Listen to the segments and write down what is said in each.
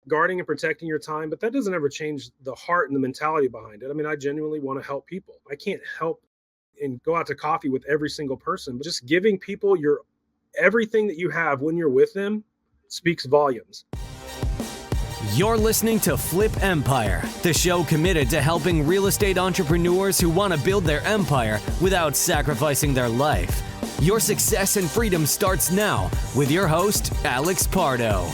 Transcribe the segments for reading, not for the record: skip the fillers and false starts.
guarding and protecting your time, but that doesn't ever change the heart and the mentality behind it. I mean, I genuinely want to help people. I can't help and go out to coffee with every single person, but just giving people your everything that you have when you're with them speaks volumes. You're listening to Flip Empire, the show committed to helping real estate entrepreneurs who want to build their empire without sacrificing their life. Your success and freedom starts now with your host, Alex Pardo.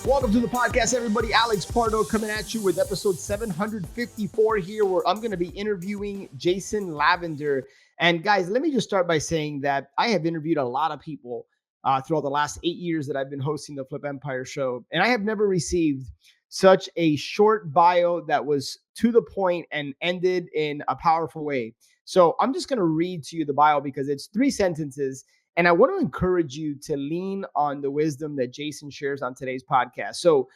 Welcome to the podcast, everybody. Alex Pardo coming at you with episode 754 here, where I'm going to be interviewing Jason Lavender. And guys, let me just start by saying that I have interviewed a lot of people throughout the last 8 years that I've been hosting the Flip Empire show. And I have never received such a short bio that was to the point and ended in a powerful way. So I'm just going to read to you the bio because it's 3 sentences. And I want to encourage you to lean on the wisdom that Jason shares on today's podcast. So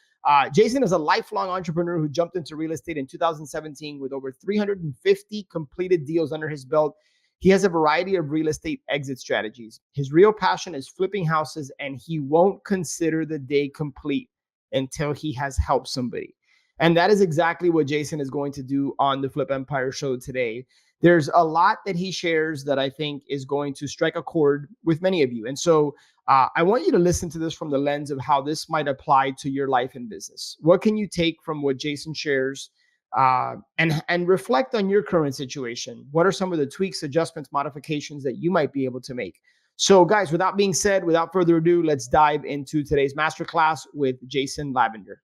Jason is a lifelong entrepreneur who jumped into real estate in 2017 with over 350 completed deals under his belt. He has a variety of real estate exit strategies. His real passion is flipping houses, and he won't consider the day complete until he has helped somebody. And that is exactly what Jason is going to do on the Flip Empire show today. There's a lot that he shares that I think is going to strike a chord with many of you. And so I want you to listen to this from the lens of how this might apply to your life and business. What can you take from what Jason shares and reflect on your current situation? What are some of the tweaks, adjustments, modifications that you might be able to make? So guys, without being said, without further ado, let's dive into today's masterclass with Jason Lavender.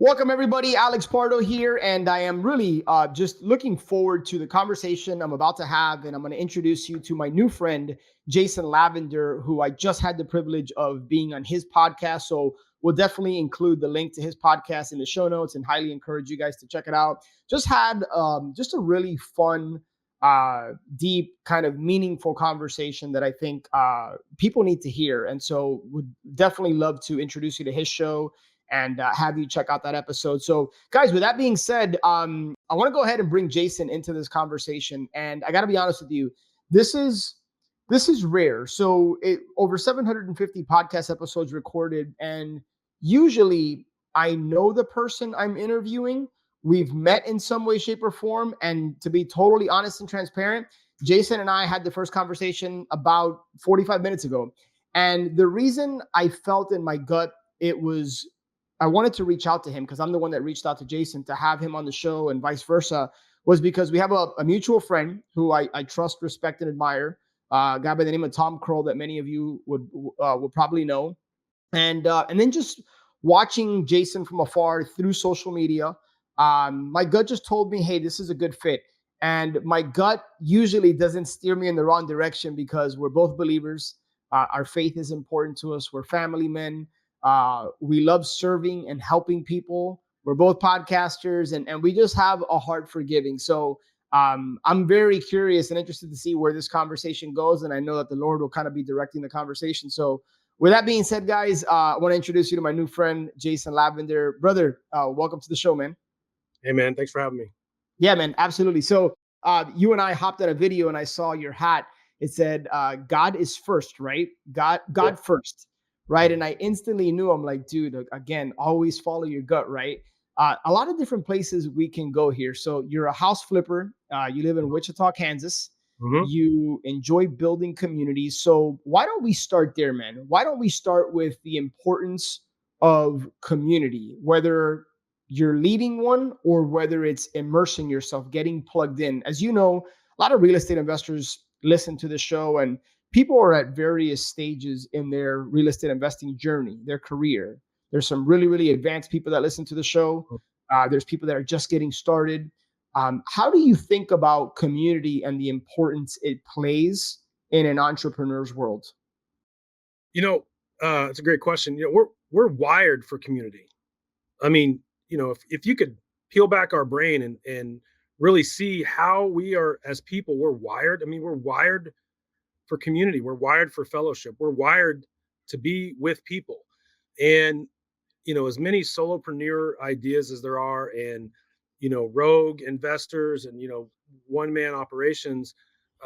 Welcome, everybody. Alex Pardo here, and I am really just looking forward to the conversation I'm about to have, and I'm going to introduce you to my new friend, Jason Lavender, who I just had the privilege of being on his podcast. So we'll definitely include the link to his podcast in the show notes and highly encourage you guys to check it out. Just had just a really fun, deep, kind of meaningful conversation that I think people need to hear. And so would definitely love to introduce you to his show and have you check out that episode. So guys, with that being said, I want to go ahead and bring Jason into this conversation. And I got to be honest with you, this is rare. So over 750 podcast episodes recorded. And usually I know the person I'm interviewing. We've met in some way, shape, or form. And to be totally honest and transparent, Jason and I had the first conversation about 45 minutes ago. And the reason I felt in my gut I wanted to reach out to him because I'm the one that reached out to Jason to have him on the show and vice versa, was because we have a mutual friend who I trust, respect, and admire, a guy by the name of Tom Kroll that many of you would probably know. And then just watching Jason from afar through social media, my gut just told me, hey, this is a good fit. And my gut usually doesn't steer me in the wrong direction because we're both believers. Our faith is important to us. We're family men. We love serving and helping people. We're both podcasters and we just have a heart for giving. So I'm very curious and interested to see where this conversation goes. And I know that the Lord will kind of be directing the conversation. So with that being said, guys, I want to introduce you to my new friend, Jason Lavender. Brother, welcome to the show, man. Hey, man, thanks for having me. Yeah, man, absolutely. So you and I hopped at a video and I saw your hat. It said, God is first, right? God Yeah. first. Right. And I instantly knew, I'm like, dude, again, always follow your gut. Right. A lot of different places we can go here. So you're a house flipper. You live in Wichita, Kansas. Mm-hmm. You enjoy building communities. So why don't we start there, man? Why don't we start with the importance of community, whether you're leading one or whether it's immersing yourself, getting plugged in? As you know, a lot of real estate investors listen to the show, and people are at various stages in their real estate investing journey, their career. There's some really, really advanced people that listen to the show. There's people that are just getting started. How do you think about community and the importance it plays in an entrepreneur's world? It's a great question. We're wired for community. I mean, if you could peel back our brain and really see how we are as people, we're wired. I mean, we're wired for community. We're wired for fellowship. We're wired to be with people. And, as many solopreneur ideas as there are and, rogue investors and, one-man operations,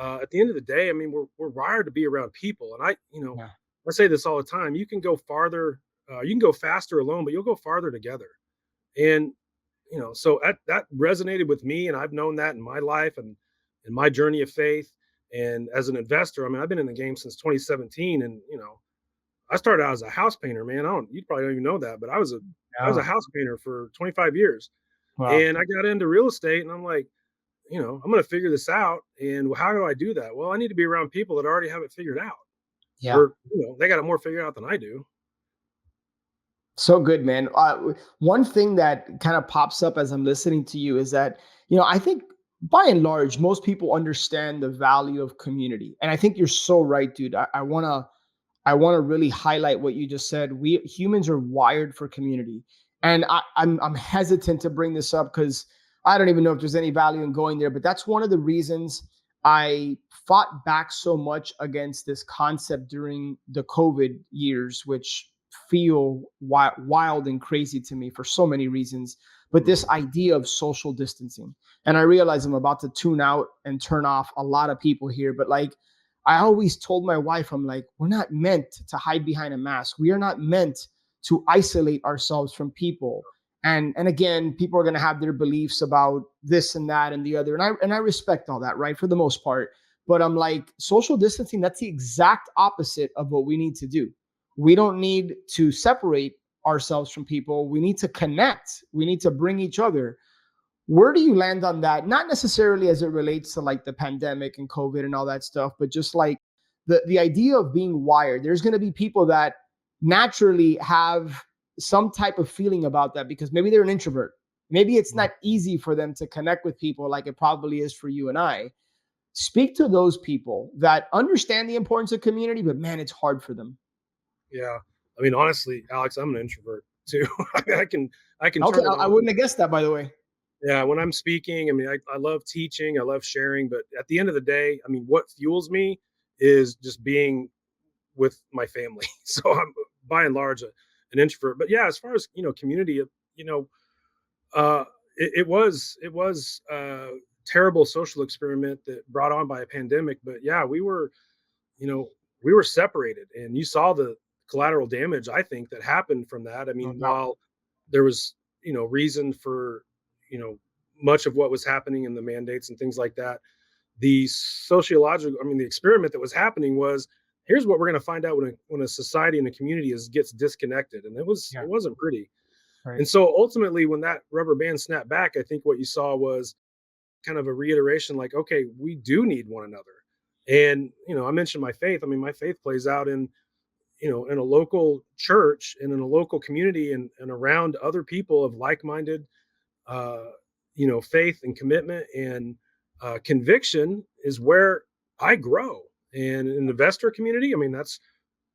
at the end of the day, I mean, we're wired to be around people. And Yeah. I say this all the time. You can go farther, you can go faster alone, but you'll go farther together. And so that resonated with me, and I've known that in my life and in my journey of faith. And as an investor, I mean, I've been in the game since 2017, and I started out as a house painter, man. You probably don't even know that, but I was a Yeah. house painter for 25 years, Wow. and I got into real estate, and I'm like, I'm going to figure this out. And how do I do that? Well, I need to be around people that already have it figured out, Yeah. or they got it more figured out than I do. So good, man. One thing that kind of pops up as I'm listening to you is that, I think by and large, most people understand the value of community. And I think you're so right, dude. I want to really highlight what you just said. We humans are wired for community, and I'm hesitant to bring this up because I don't even know if there's any value in going there. But that's one of the reasons I fought back so much against this concept during the COVID years, which feel wild and crazy to me for so many reasons. But this Mhm. idea of social distancing, and I realize I'm about to tune out and turn off a lot of people here, but like I always told my wife, I'm like, we're not meant to hide behind a mask. We are not meant to isolate ourselves from people. And again, people are going to have their beliefs about this and that and the other. And I respect all that, right? For the most part. But I'm like, social distancing, that's the exact opposite of what we need to do. We don't need to separate ourselves from people. We need to connect. We need to bring each other. Where do you land on that? Not necessarily as it relates to like the pandemic and COVID and all that stuff, but just like the idea of being wired. There's going to be people that naturally have some type of feeling about that because maybe they're an introvert. Maybe it's Mhm. not easy for them to connect with people like it probably is for you and I. Speak to those people that understand the importance of community, but man, it's hard for them. Yeah. I mean, honestly, Alex, I'm an introvert too. I mean, I can Okay, turn it I on. wouldn't have guessed that, by the way. Yeah, when I'm speaking, I mean, I love teaching, I love sharing, but at the end of the day, I mean, what fuels me is just being with my family. So I'm by and large an introvert. But yeah, as far as community, you know, uh, it was a terrible social experiment that brought on by a pandemic. But yeah, you know we were separated, and you saw the collateral damage I think that happened from that. I No mean, doubt. while there was reason for you know much of what was happening in the mandates and things like that, the sociological, I mean, the experiment that was happening was, here's what we're going to find out when a society and a community gets disconnected, and Yeah. it wasn't pretty. Right. And so ultimately, when that rubber band snapped back, I think what you saw was kind of a reiteration, like, okay, we do need one another. And I mentioned my faith. I mean, my faith plays out in a local church and in a local community, and around other people of like-minded uh, faith and commitment and conviction is where I grow. And in the investor community, I mean, that's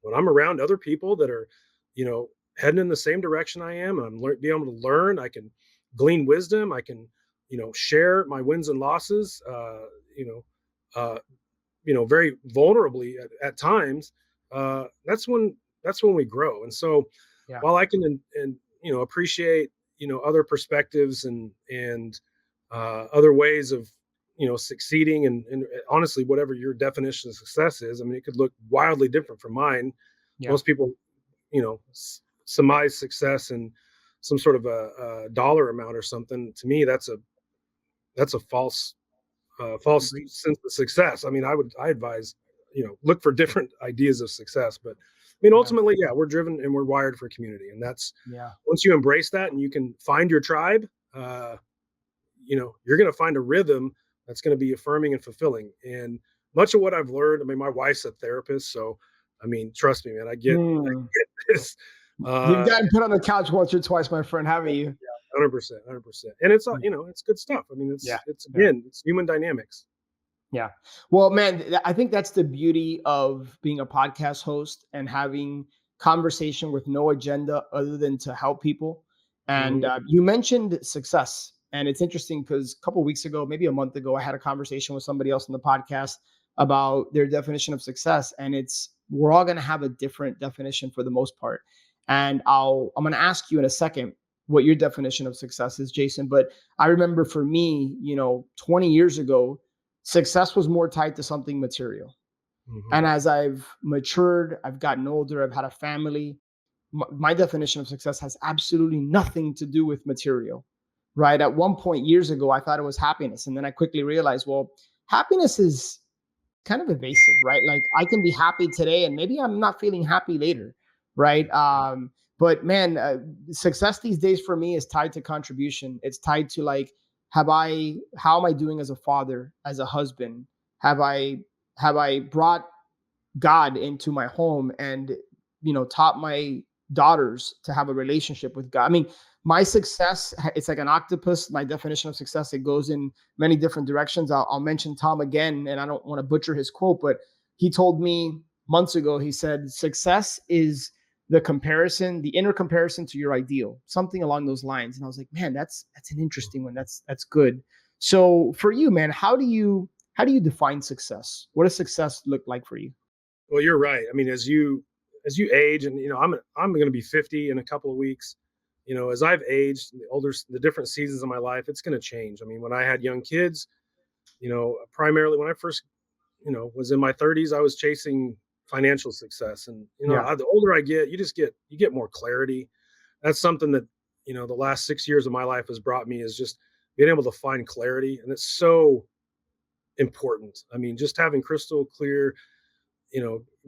when I'm around other people that are, you know, heading in the same direction I am. I'm being able to learn. I can glean wisdom. I can, share my wins and losses. You uh, very vulnerably at times. That's when we grow. And so, Yeah. while I can and appreciate other perspectives and other ways of succeeding, and honestly, whatever your definition of success is, I mean, it could look wildly different from mine. Yeah. Most people surmise success in some sort of a dollar amount or something. To me, that's a false Agreed. sense of success. I mean, I advise, look for different ideas of success. But I mean, Yeah. ultimately, yeah, we're driven and we're wired for community. And that's, Yeah. once you embrace that and you can find your tribe, you're going to find a rhythm that's going to be affirming and fulfilling. And much of what I've learned, I mean, my wife's a therapist. So, I mean, trust me, man, I Hmm. get this. You've Uh, gotten put on the couch once or twice, my friend, haven't you? 100%, 100%. And it's, Mm. it's good stuff. I mean, Yeah. it's Yeah. again, it's human dynamics. Yeah. Well, man, I think that's the beauty of being a podcast host and having conversation with no agenda other than to help people. And Mhm. you mentioned success. And it's interesting because a couple of weeks ago, maybe a month ago, I had a conversation with somebody else on the podcast about their definition of success. And we're all going to have a different definition for the most part. And I'm going to ask you in a second what your definition of success is, Jason. But I remember for me, 20 years ago, success was more tied to something material. Mhm. And as I've matured, I've gotten older, I've had a family, my definition of success has absolutely nothing to do with material, right? At one point years ago, I thought it was happiness. And then I quickly realized, well, happiness is kind of evasive, right? Like I can be happy today and maybe I'm not feeling happy later, right? But man, success these days for me is tied to contribution. It's tied to like, how am I doing as a father, as a husband? Have I, have I brought God into my home and, taught my daughters to have a relationship with God? I mean, my success, it's like an octopus. My definition of success, it goes in many different directions. I'll mention Tom again, and I don't want to butcher his quote, but he told me months ago, he said, success is the inner comparison to your ideal, something along those lines. And I was like, man, that's an interesting one. That's good. So for you, man, how do you define success? What does success look like for you? Well, you're right. I mean, as you age, and I'm going to be 50 in a couple of weeks. As I've aged, the different seasons of my life, it's going to change. I mean, when I had young kids, primarily when I first, was in my 30s, I was chasing financial success, and Yeah. the older I get, you get more clarity. That's something that the last 6 years of my life has brought me, is just being able to find clarity, and it's so important. I mean, just having crystal clear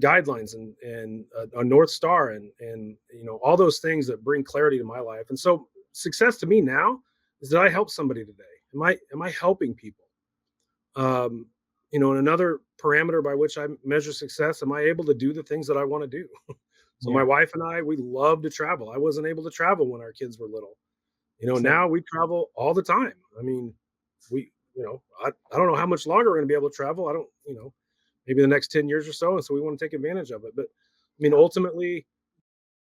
guidelines and a north star, and all those things that bring clarity to my life. And so success to me now is that I help somebody today. Am I helping people? um and another parameter by which I measure success, am I able to do the things that I want to do? So my Yeah. wife and I, we love to travel. I wasn't able to travel when our kids were little. Same. Now we travel all the time. I mean, I don't know how much longer we're going to be able to travel. I don't, maybe the next 10 years or so. And so we want to take advantage of it. But I mean, Yeah. ultimately,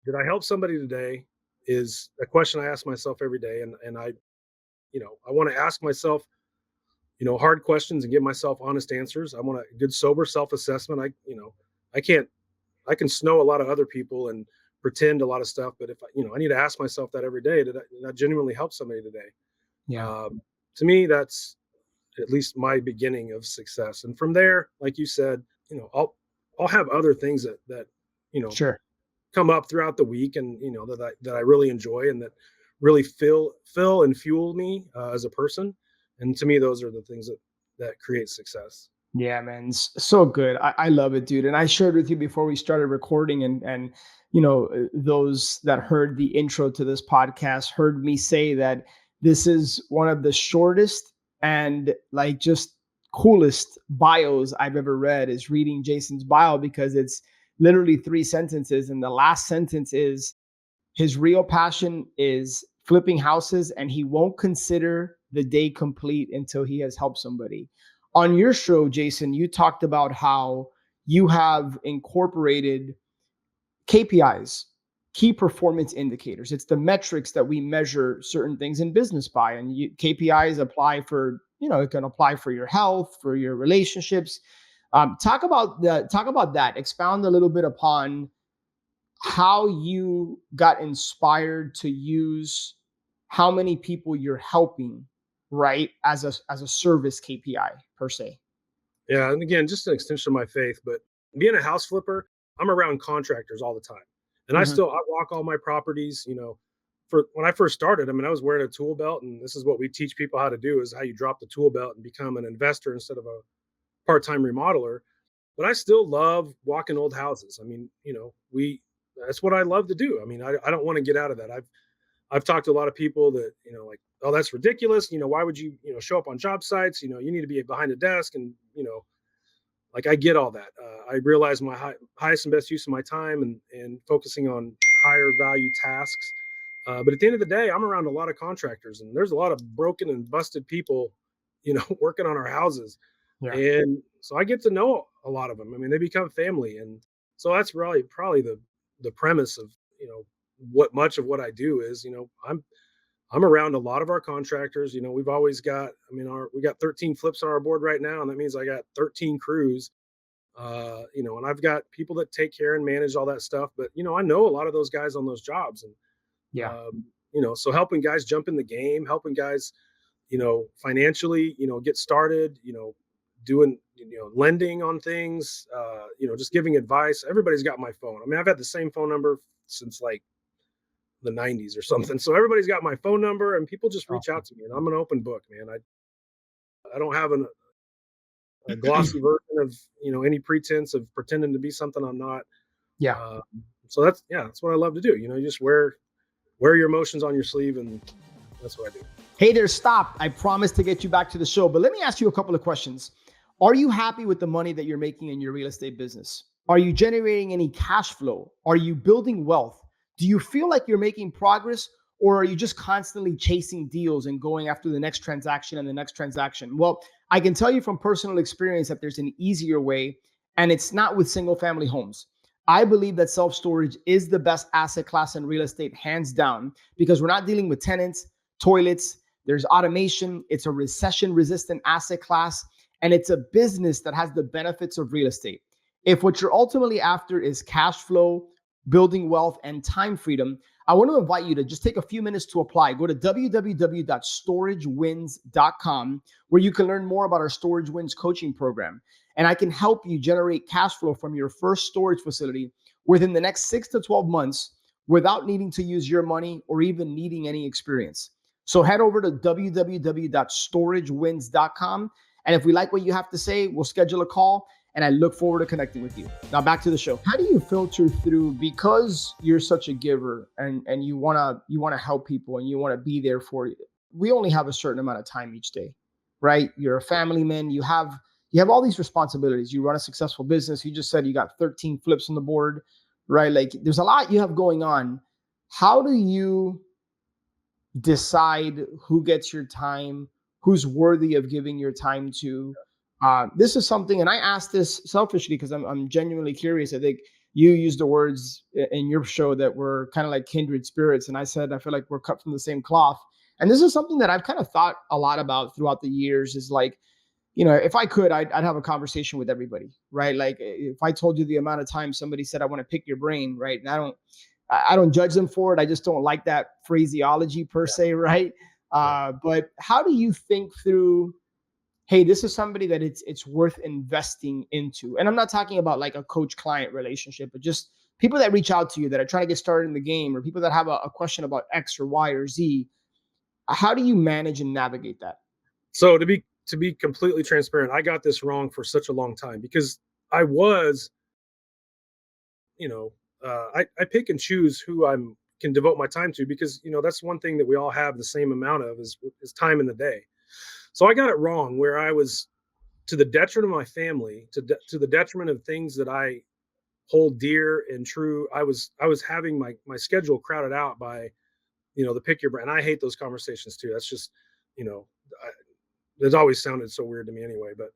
did I help somebody today is a question I ask myself every day. And I want to ask myself, hard questions and give myself honest answers. I want a good, sober self assessment. I can't, I can snow a lot of other people and pretend a lot of stuff. But if I need to ask myself that every day, did I genuinely help somebody today? Yeah. Um, to me, that's at least my beginning of success. And from there, like you said, I'll have other things that you know Sure. come up throughout the week, and that I really enjoy, and that really fill and fuel me as a person. And to me, those are the things that create success. Yeah, man, so good. I love it, dude. And I shared with you before we started recording, and those that heard the intro to this podcast heard me say that this is one of the shortest and like just coolest bios I've ever read. Is reading Jason's bio, because it's literally three sentences, and the last sentence is, his real passion is flipping houses, and he won't consider the day complete until he has helped somebody. On your show, Jason, you talked about how you have incorporated KPIs, key performance indicators. It's the metrics that we measure certain things in business by. And KPIs apply for, it can apply for your health, for your relationships. Talk about that. Expound a little bit upon how you got inspired to use how many people you're helping, right, as a service KPI per se. Yeah, and again, just an extension of my faith. But being a house flipper, I'm around contractors all the time, and Mhm. I walk all my properties. For when I first started, I mean, I was wearing a tool belt, and this is what we teach people how to do: is how you drop the tool belt and become an investor instead of a part-time remodeler. But I still love walking old houses. I mean, we that's what I love to do. I mean, I don't want to get out of that. I've talked to a lot of people that, like, oh, that's ridiculous. Why would you, show up on job sites? You need to be behind a desk, and like, I get all that. I realize my highest and best use of my time, and focusing on higher value tasks. But at the end of the day, I'm around a lot of contractors, and there's a lot of broken and busted people, working on our houses. Yeah. And so I get to know a lot of them. I mean, they become family. And so that's really probably the premise of, what much of what I do is, I'm around a lot of our contractors. We've always got, I mean, we got 13 flips on our board right now, and that means I got 13 crews. And I've got people that take care and manage all that stuff. But I know a lot of those guys on those jobs, and Yeah. so helping guys jump in the game, helping guys, financially, get started, doing, lending on things, just giving advice. Everybody's got my phone. I mean, I've had the same phone number since like the 90s or something. So everybody's got my phone number, and people just reach Awesome. out to me, and I'm an open book, man. I don't have a glossy version of, any pretense of pretending to be something I'm not. Yeah. So that's what I love to do. You just wear your emotions on your sleeve, and that's what I do. Hey there, stop. I promised to get you back to the show, but let me ask you a couple of questions. Are you happy with the money that you're making in your real estate business? Are you generating any cash flow? Are you building wealth? Do you feel like you're making progress, or are you just constantly chasing deals and going after the next transaction and the next transaction? Well, I can tell you from personal experience that there's an easier way, and it's not with single family homes. I believe that self storage is the best asset class in real estate, hands down, because we're not dealing with tenants, toilets, there's automation, it's a recession resistant asset class, and it's a business that has the benefits of real estate. If what you're ultimately after is cash flow, building wealth, and time freedom, I want to invite you to just take a few minutes to apply. Go to www.storagewins.com, where you can learn more about our Storage Wins coaching program. And I can help you generate cash flow from your first storage facility within the next 6 to 12 months without needing to use your money or even needing any experience. So head over to www.storagewins.com. And if we like what you have to say, we'll schedule a call, and I look forward to connecting with you. Now back to the show. How do you filter through, because you're such a giver and you wanna help people and you wanna be there for you? We only have a certain amount of time each day, right? You're a family man, you have all these responsibilities. You run a successful business. You just said you got 13 flips on the board, right? Like there's a lot you have going on. How do you decide who gets your time, who's worthy of giving your time to? This is something, and I ask this selfishly because I'm genuinely curious. I think you used the words in your show that we're kind of like kindred spirits, and I said I feel like we're cut from the same cloth. And this is something that I've kind of thought a lot about throughout the years. Is like, if I could, I'd have a conversation with everybody, right? Like if I told you the amount of time somebody said I want to pick your brain, right? And I don't judge them for it. I just don't like that phraseology per se, right? But how do you think through, hey, this is somebody that it's worth investing into? And I'm not talking about like a coach-client relationship, but just people that reach out to you that are trying to get started in the game, or people that have a question about X or Y or Z. How do you manage and navigate that? So to be completely transparent, I got this wrong for such a long time because I was, I pick and choose who can devote my time to, because that's one thing that we all have the same amount of is time in the day. So I got it wrong where I was, to the detriment of my family, to the detriment of things that I hold dear and true. I was having my schedule crowded out by, the pick your brain. And I hate those conversations too. That's just, I, it's always sounded so weird to me anyway. But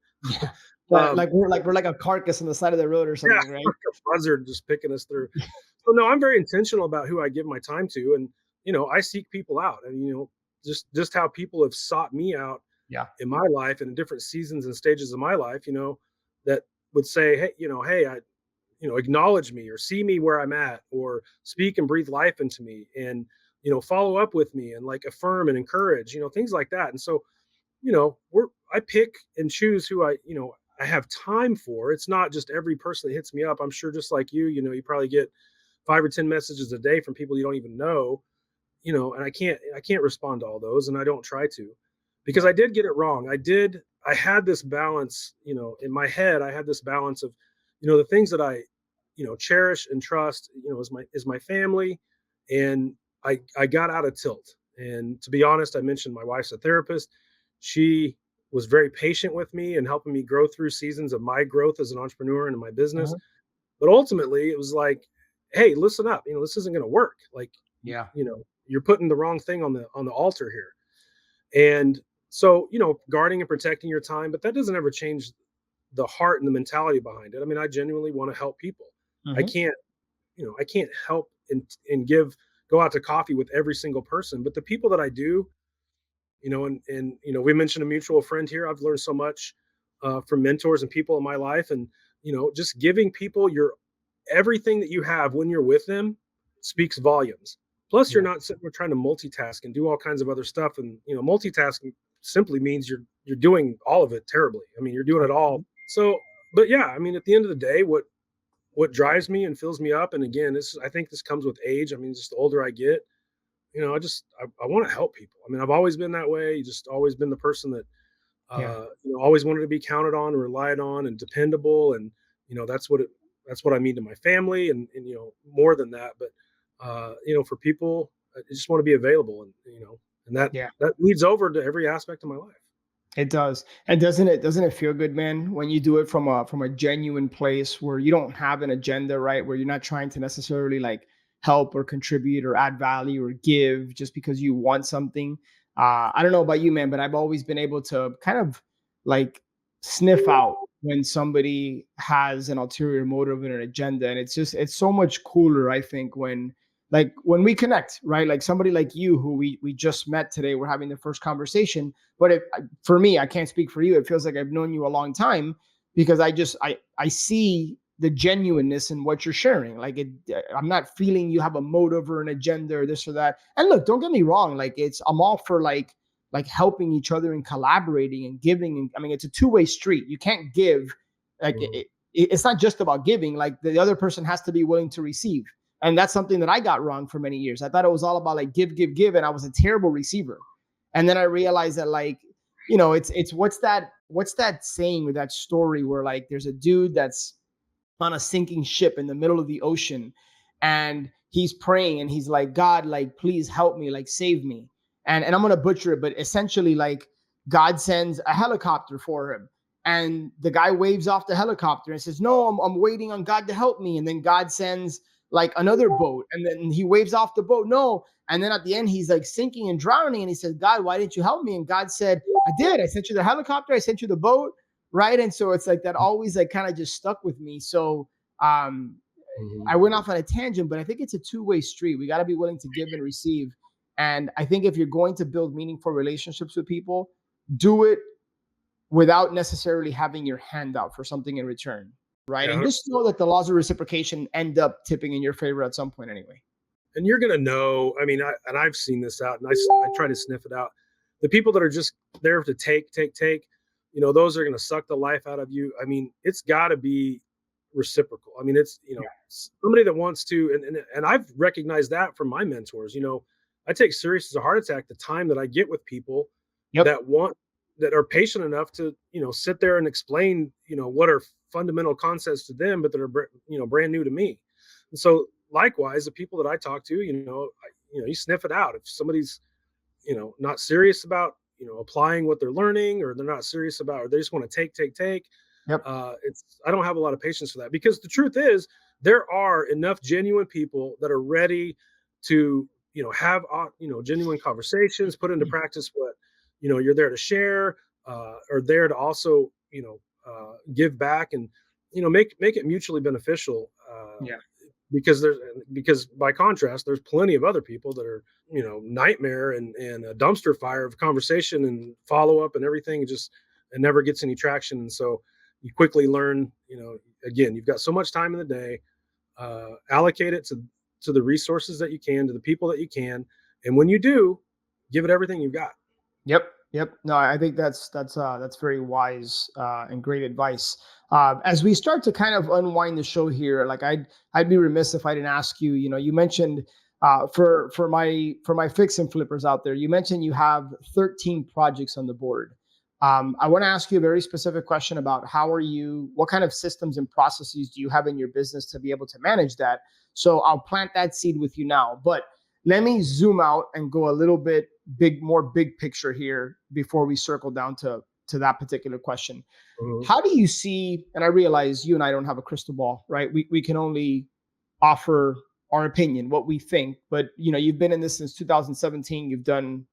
Yeah. Like we're like a carcass on the side of the road or something, yeah, right? like a buzzard just picking us through. So no, I'm very intentional about who I give my time to, and I seek people out, and just how people have sought me out Yeah. in my life and in different seasons and stages of my life, that would say, hey, I, acknowledge me or see me where I'm at, or speak and breathe life into me, and follow up with me and like affirm and encourage, things like that. And so, I pick and choose who I have time for. It's not just every person that hits me up. I'm sure just like you probably get 5 or 10 messages a day from people you don't even know, and I can't respond to all those, and I don't try to, because I did get it wrong. I had this balance, in my head. I had this balance of, the things that I, cherish and trust, is my family. And I got out of tilt. And to be honest, I mentioned my wife's a therapist. She was very patient with me and helping me grow through seasons of my growth as an entrepreneur and in my business. Mhm. But ultimately it was like, hey, listen up, this isn't going to work. Like, Yeah. you're putting the wrong thing on the altar here. And so, guarding and protecting your time, but that doesn't ever change the heart and the mentality behind it. I mean, I genuinely want to help people. I Mhm. can't, I can't help and go out to coffee with every single person, but the people that I do, and we mentioned a mutual friend here. I've learned so much from mentors and people in my life, and just giving people your everything that you have when you're with them speaks volumes. Plus, you're Yeah. not sitting there trying to multitask and do all kinds of other stuff. And multitasking simply means you're doing all of it terribly. I mean, you're doing it all. So, but yeah, I mean, at the end of the day, what drives me and fills me up, and again, I think this comes with age. I mean, just the older I get, I want to help people. I mean, I've always been that way. Just always been the person that Yeah. always wanted to be counted on, relied on, and dependable. And that's what I mean to my family, and more than that. But for people, I just want to be available, and Yeah. that leads over to every aspect of my life. It does. And doesn't it feel good, man, when you do it from a genuine place where you don't have an agenda, right? Where you're not trying to necessarily like help or contribute or add value or give just because you want something. I don't know about you, man, but I've always been able to kind of like sniff out when somebody has an ulterior motive and an agenda. And it's so much cooler, I think, when we connect, right? Like somebody like you who we just met today, we're having the first conversation. But if for me, I can't speak for you. It feels like I've known you a long time because I see the genuineness in what you're sharing. Like I'm not feeling you have a motive or an agenda or this or that. And look, don't get me wrong. Like I'm all for like helping each other and collaborating and giving. And I mean, it's a two-way street. You can't give like Mhm. it's not just about giving. Like the other person has to be willing to receive. And that's something that I got wrong for many years. I thought it was all about like give, give, give, and I was a terrible receiver. And then I realized that like, it's what's that saying or that story where like there's a dude that's on a sinking ship in the middle of the ocean and he's praying and he's like, God, like please help me, like save me. And I'm gonna butcher it, but essentially like God sends a helicopter for him. And the guy waves off the helicopter and says, no, I'm waiting on God to help me. And then God sends like another boat and then he waves off the boat. No. And then at the end, he's like sinking and drowning. And he says, God, why didn't you help me? And God said, I did. I sent you the helicopter. I sent you the boat. Right. And so it's like that always like kind of just stuck with me. So um, Mhm. I went off on a tangent, but I think it's a two-way street. We got to be willing to give and receive. And I think if you're going to build meaningful relationships with people, do it without necessarily having your hand out for something in return. Right. And Yeah, just know that the laws of reciprocation end up tipping in your favor at some point anyway. and you're gonna know. I mean, I've seen this out, and I try to sniff it out. The people that are just there to take, those are gonna suck the life out of you. I mean, it's got to be reciprocal. I mean, it's Yeah. somebody that wants to, and I've recognized that from my mentors. I take serious as a heart attack the time that I get with people Yep. that want that are patient enough to sit there and explain what are fundamental concepts to them, but that are brand new to me. And so likewise, the people that I talk to, you sniff it out. If somebody's not serious about applying what they're learning, or they're not serious about, or they just want to take, Yep. it's I don't have a lot of patience for that, because the truth is there are enough genuine people that are ready to have genuine conversations, put into practice what you're there to share, or there to also give back, and make it mutually beneficial, Yeah. because by contrast there's plenty of other people that are nightmare and a dumpster fire of conversation and follow up and everything, and never gets any traction. And so you quickly learn, again, you've got so much time in the day, allocate it to the resources that you can, to the people that you can, and when you do, give it everything you've got. Yep. Yep. No, I think that's very wise and great advice. As we start to kind of unwind the show here, like I'd be remiss if I didn't ask you. You mentioned for my fix and flippers out there, you mentioned you have 13 projects on the board. I want to ask you a very specific question about what kind of systems and processes do you have in your business to be able to manage that? So I'll plant that seed with you now, but let me zoom out and go a little bit more big picture here before we circle down to that particular question. Mhm. How do you see, and I realize you and I don't have a crystal ball, right? We can only offer our opinion, what we think, but you've been in this since 2017. You've done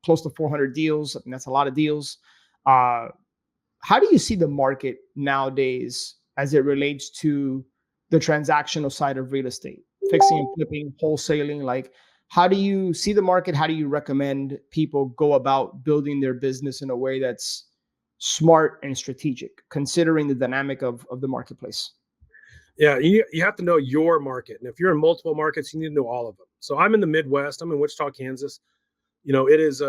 close to 400 deals. I mean, that's a lot of deals. Uh, how do you see the market nowadays as it relates to the transactional side of real estate, fixing and flipping, wholesaling? Like, how do you see the market? How do you recommend people go about building their business in a way that's smart and strategic, considering the dynamic of the marketplace? Yeah, you have to know your market, and if you're in multiple markets, you need to know all of them. So I'm in the Midwest. I'm in Wichita, Kansas. It is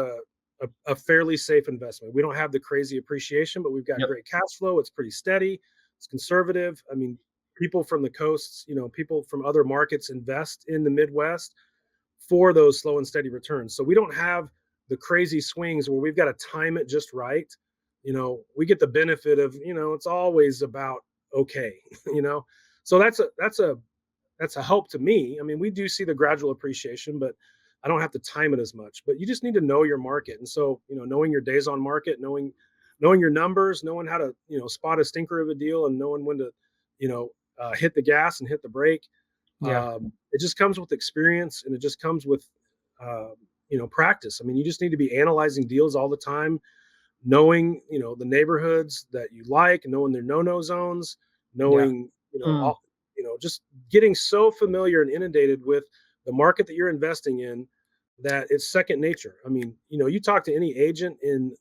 a fairly safe investment. We don't have the crazy appreciation, but we've got Yep. great cash flow. It's pretty steady. It's conservative. I mean, people from the coasts, people from other markets invest in the Midwest for those slow and steady returns. So we don't have the crazy swings where we've got to time it just right. We get the benefit of, it's always about okay, you know. So that's a help to me. I mean, we do see the gradual appreciation, but I don't have to time it as much. But you just need to know your market. And so, knowing your days on market, knowing your numbers, knowing how to, spot a stinker of a deal and knowing when to, hit the gas and hit the brake. Yeah. It just comes with experience, and it just comes with, practice. I mean, you just need to be analyzing deals all the time, knowing, the neighborhoods that you like, knowing their no-no zones, Yeah. knowing, just getting so familiar and inundated with the market that you're investing in that it's second nature. I mean, you talk to any agent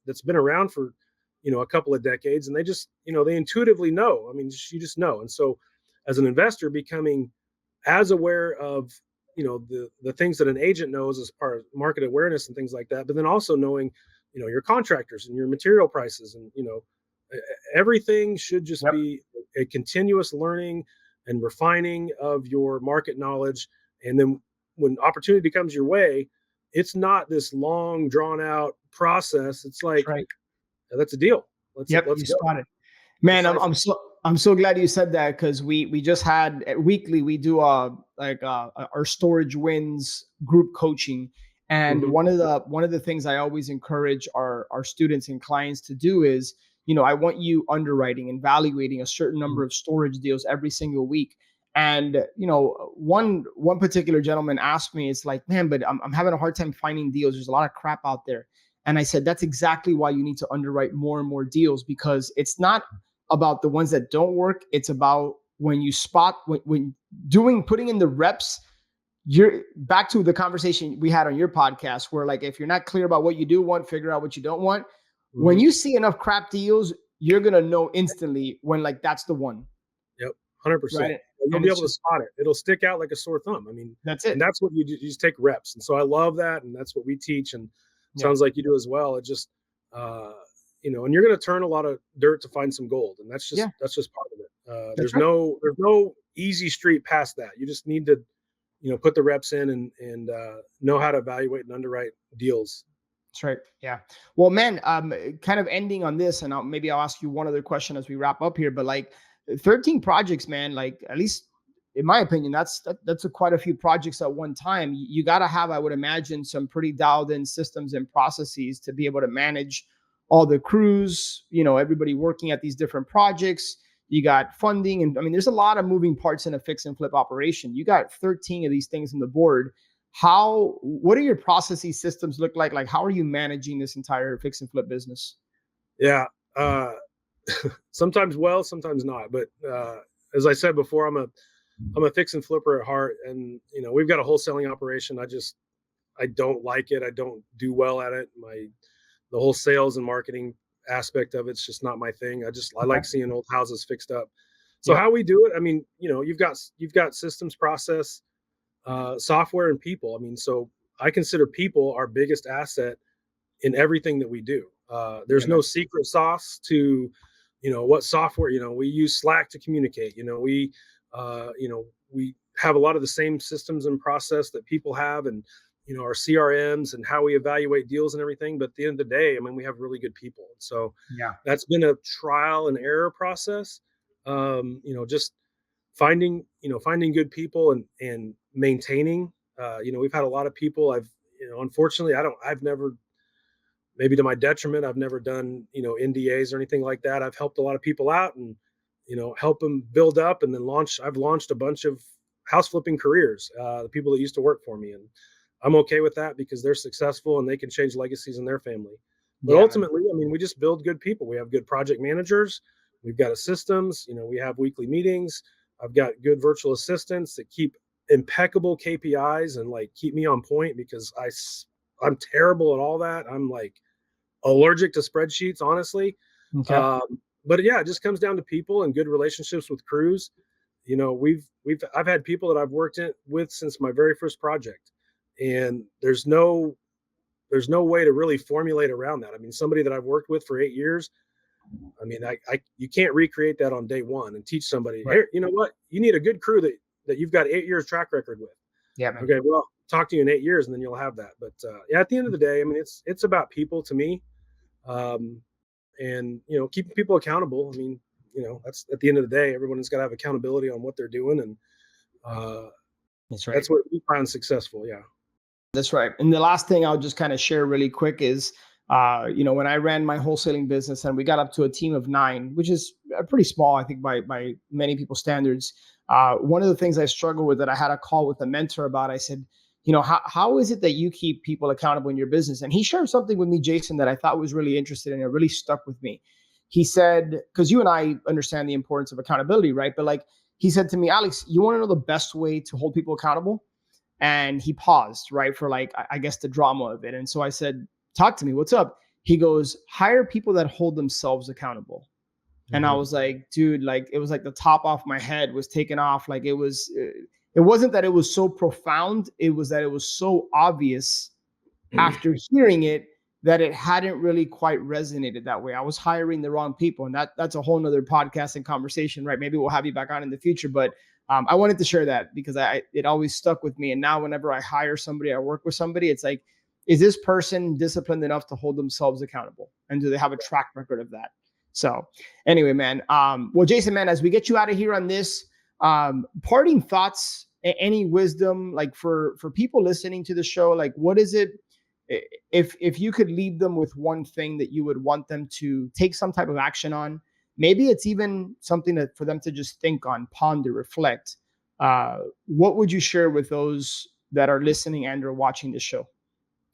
that's been around for, a couple of decades, and they just, they intuitively know. I mean, you just know. And so as an investor, becoming as aware of, the things that an agent knows as part of market awareness and things like that, but then also knowing, your contractors and your material prices, and everything should just Yep. be a continuous learning and refining of your market knowledge. And then when opportunity comes your way, it's not this long drawn out process. It's That's like, right. that's a deal. let's Yep. let's You go. spotted. Man, I'm, Precisely. I'm so I'm so glad you said that, because we just had weekly we do our storage wins group coaching, and Hmm. one of the things I always encourage our students and clients to do is, I want you underwriting and evaluating a certain number of storage deals every single week. And one particular gentleman asked me, it's like, man, but I'm having a hard time finding deals. There's a lot of crap out there. And I said, that's exactly why you need to underwrite more and more deals, because it's not about the ones that don't work. It's about when you spot when putting in the reps. You're back to the conversation we had on your podcast, where like, if you're not clear about what you do want, figure out what you don't want. When Hmm. you see enough crap deals, you're gonna know instantly when, like, that's the one, Yep, 100%. right? You'll And be it's able to just, spot it. It'll stick out like a sore thumb. I mean, that's and it. that's what you do. You just take reps. And so I love that, and that's what we teach. And Yeah. sounds like you do as well. It just, uh, and you're going to turn a lot of dirt to find some gold, and Yeah, that's just part of it. that's right. There's no easy street past that. You just need to, put the reps in, and know how to evaluate and underwrite deals. That's right. Yeah. Well, man, kind of ending on this, and maybe I'll ask you one other question as we wrap up here. But like, 13 projects, man, like, at least in my opinion, that's quite a few projects at one time. You got to have, I would imagine, some pretty dialed in systems and processes to be able to manage all the crews, everybody working at these different projects. You got funding. And I mean, there's a lot of moving parts in a fix and flip operation. You got 13 of these things on the board. What do your processes systems look like? Like, how are you managing this entire fix and flip business? Yeah. Sometimes well, sometimes not. But as I said before, I'm a fix and flipper at heart, and we've got a wholesaling operation. I don't like it. I don't do well at it. The whole sales and marketing aspect of it's just not my thing. I Okay. like seeing old houses fixed up. So Yep. how we do it, I mean, you've got systems, process, software, and people. I mean, so I consider people our biggest asset in everything that we do. Yeah, There's man. no secret sauce to, what software. We use Slack to communicate. We have a lot of the same systems and process that people have, and our CRMs and how we evaluate deals and everything. But at the end of the day, I mean, we have really good people. So Yeah. that's been a trial and error process. Just finding good people, and maintaining. We've had a lot of people. Unfortunately, I've never, maybe to my detriment, I've never done, NDAs or anything like that. I've helped a lot of people out, and, help them build up, and then I've launched a bunch of house flipping careers, the people that used to work for me. And I'm okay with that because they're successful and they can change legacies in their family. But Yeah, man. ultimately, I mean, we just build good people. We have good project managers. We've got a systems, we have weekly meetings. I've got good virtual assistants that keep impeccable KPIs and like keep me on point, because I'm terrible at all that. I'm like allergic to spreadsheets, honestly. Okay. But yeah, it just comes down to people and good relationships with crews. I've had people that I've worked with since my very first project, and there's no there's no way to really formulate around that. I mean, somebody that I've worked with for 8 years, I mean, you can't recreate that on day one and teach somebody, Right. hey, you know what? You need a good crew that you've got 8 years track record with. Yeah, man. Okay, well, talk to you in 8 years and then you'll have that. But yeah, at the end of the day, I mean, it's about people to me. And, you know, keeping people accountable. I mean, you know, that's at the end of the day, everyone's got to have accountability on what they're doing. And That's right. that's what we find successful. Yeah. That's right. And the last thing I'll just kind of share really quick is, you know, when I ran my wholesaling business and we got up to a team of 9, which is pretty small, I think by many people's standards. One of the things I struggled with that I had a call with a mentor about, I said, you know, how is it that you keep people accountable in your business? And he shared something with me, Jason, that I thought was really interesting and it really stuck with me. He said, because you and I understand the importance of accountability, right? But like he said to me, Alex, you want to know the best way to hold people accountable? And he paused, right, for like, I guess the drama of it. And so I said, talk to me, what's up? He goes, hire people that hold themselves accountable. And I was like, dude, like, it was like the top off my head was taken off. Like it wasn't that it was so profound. It was that it was so obvious after hearing it that it hadn't really quite resonated that way. I was hiring the wrong people. And that's a whole nother podcast and conversation, right? Maybe we'll have you back on in the future, but I wanted to share that because it always stuck with me. And now whenever I hire somebody, I work with somebody, it's like, is this person disciplined enough to hold themselves accountable? And do they have a track record of that? So anyway, man, well, Jason, man, as we get you out of here on this, parting thoughts, any wisdom, like for people listening to the show, like what is it, if you could leave them with one thing that you would want them to take some type of action on, maybe it's even something that for them to just think on, ponder, reflect, what would you share with those that are listening and or watching the show?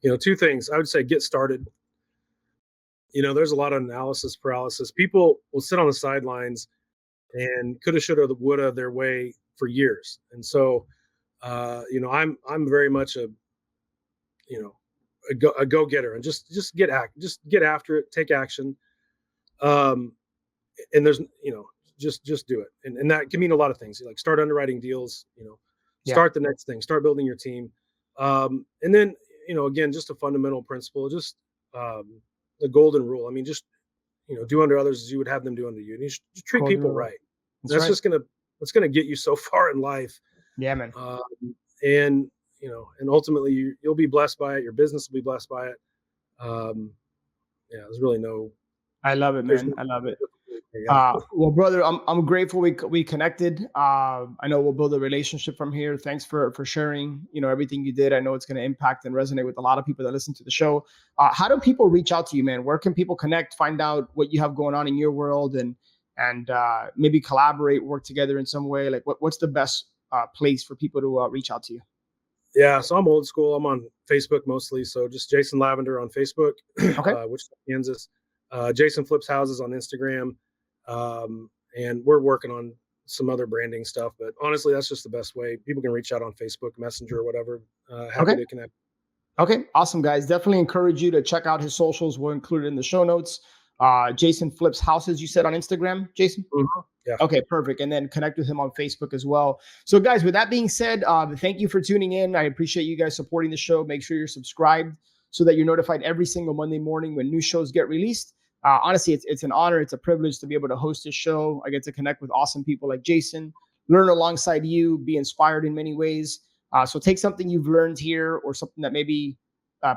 You know, 2 things. I would say get started. You know, there's a lot of analysis paralysis. People will sit on the sidelines and coulda, shoulda, woulda their way for years. And so, you know, I'm very much a go-getter and just get after it, take action. And there's, you know, just do it. And that can mean a lot of things. Like start underwriting deals, you know, start the next thing, start building your team. And then, you know, again, just a fundamental principle, just the golden rule. I mean, just, you know, do unto others as you would have them do unto you. And you should just treat people right. That's right. That's gonna get you so far in life. Yeah, man. And, you know, and ultimately you'll be blessed by it. Your business will be blessed by it. Yeah, there's really no. I love it, man. I love it. Well, brother, I'm grateful we connected. I know we'll build a relationship from here. Thanks for sharing, you know, everything you did. I know it's going to impact and resonate with a lot of people that listen to the show. How do people reach out to you, man? Where can people connect, find out what you have going on in your world, and maybe collaborate, work together in some way? Like, what's the best place for people to reach out to you? Yeah, so I'm old school. I'm on Facebook mostly. So just Jason Lavender on Facebook, Okay. Wichita, Kansas. Jason Flips Houses on Instagram. And we're working on some other branding stuff, but honestly, that's just the best way. People can reach out on Facebook Messenger or whatever. Happy to connect. Okay. Awesome, guys. Definitely encourage you to check out his socials. We'll include it in the show notes. Jason Flips Houses, you said on Instagram, Jason? Mm-hmm. Yeah. Okay, perfect. And then connect with him on Facebook as well. So guys, with that being said, thank you for tuning in. I appreciate you guys supporting the show. Make sure you're subscribed so that you're notified every single Monday morning when new shows get released. Honestly, it's an honor. It's a privilege to be able to host this show. I get to connect with awesome people like Jason, learn alongside you, be inspired in many ways. So take something you've learned here or something that maybe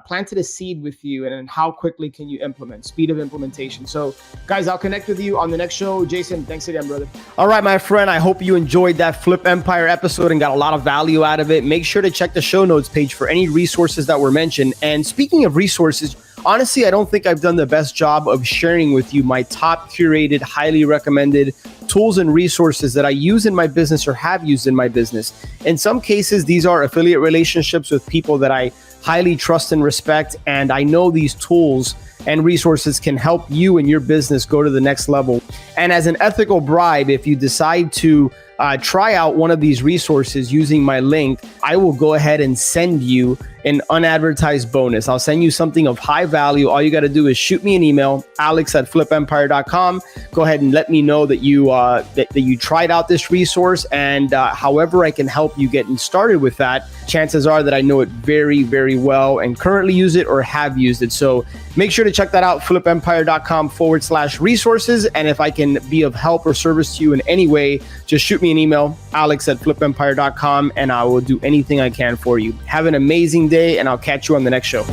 planted a seed with you, and then how quickly can you implement, speed of implementation. So guys, I'll connect with you on the next show. Jason, thanks again, brother. All right, my friend, I hope you enjoyed that Flip Empire episode and got a lot of value out of it. Make sure to check the show notes page for any resources that were mentioned. And speaking of resources, honestly, I don't think I've done the best job of sharing with you my top curated, highly recommended tools and resources that I use in my business or have used in my business. In some cases, these are affiliate relationships with people that I highly trust and respect, and I know these tools and resources can help you and your business go to the next level. And as an ethical bribe, if you decide to try out one of these resources using my link, I will go ahead and send you an unadvertised bonus. I'll send you something of high value. All you got to do is shoot me an email, alex@flipempire.com. Go ahead and let me know that you that you tried out this resource, and however I can help you getting started with that, chances are that I know it very, very well and currently use it or have used it. So make sure to check that out, flipempire.com/resources. And if I can be of help or service to you in any way, just shoot me an email, alex@flipempire.com, and I will do anything I can for you. Have an amazing day, and I'll catch you on the next show.